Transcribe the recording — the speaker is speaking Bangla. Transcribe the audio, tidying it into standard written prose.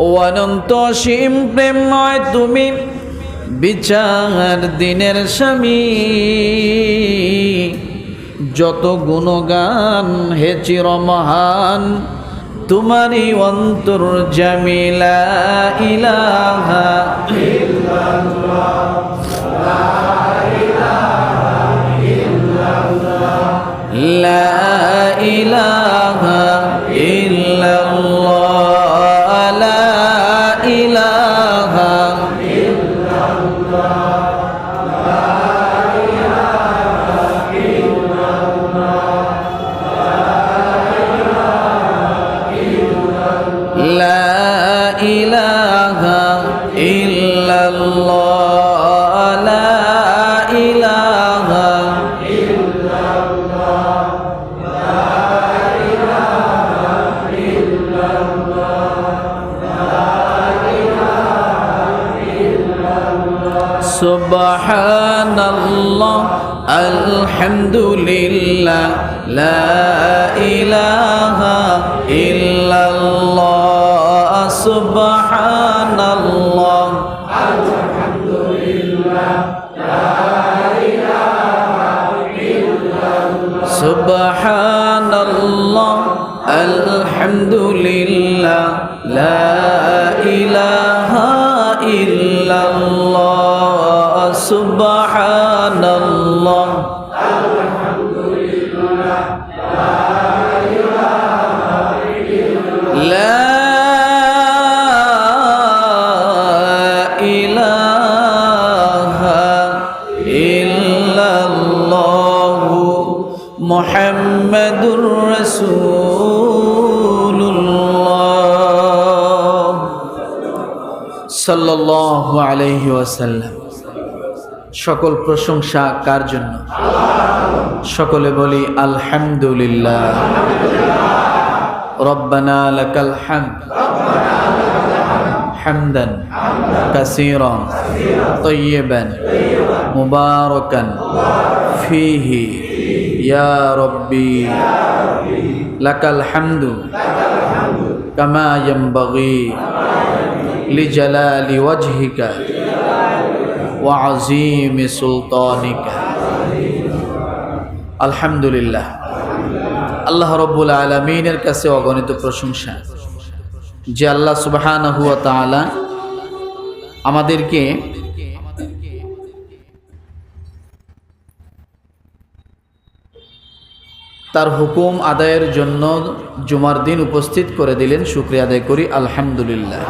ও অনন্ত সীম প্রেমময় তুমি বিচার দিনের স্বামী যত গুণগান হে চিরমহান তোমারই অন্তর জামিলা ইলাহা ইল্লাল্লাহ লা ইলাহা ইল্লাল্লাহ লা ইলাহা সুবহানাল্লাহ আলহামদুলিল্লাহ লা ইলাহা ইল্লাল্লাহ সুবহানাল্লাহ আলহামদুলিল্লাহ লা ইলাহা ইল্লাল্লাহ সুবহানাল্লাহ আলহামদুলিল্লাহ লা ইলাহা ইল্লাল্লাহ সুবহানাল্লাহ আলহামদুলিল্লাহ লা ইলাহা ইল্লাল্লাহ মুহাম্মাদুর রাসূলুল্লাহ সাল্লাল্লাহু আলাইহি ওয়াসাল্লাম। সকল প্রশংসা কার জন্য? সকলে বলি আলহামদুলিল্লাহ। রব্বানা লাকাল হামদ হামদান কাসীরান তাইয়িবান মুবারাকান ফীহি ইয়া রাব্বি লাকাল হামদু কামা ইয়ানবাগি লিজালালি ওয়াজহিকা ওয়া আযীমি সুলতানিকা। আলহামদুলিল্লাহ। আল্লাহ রাব্বুল আলামিনের কাছে অগণিত প্রশংসা যে আল্লাহ সুবহানাহু ওয়া তাআলা আমাদেরকে তার হুকুম আদায়ের জন্য জুমার দিন উপস্থিত করে দিলেন। শুকরিয়া আদায় করি আলহামদুলিল্লাহ।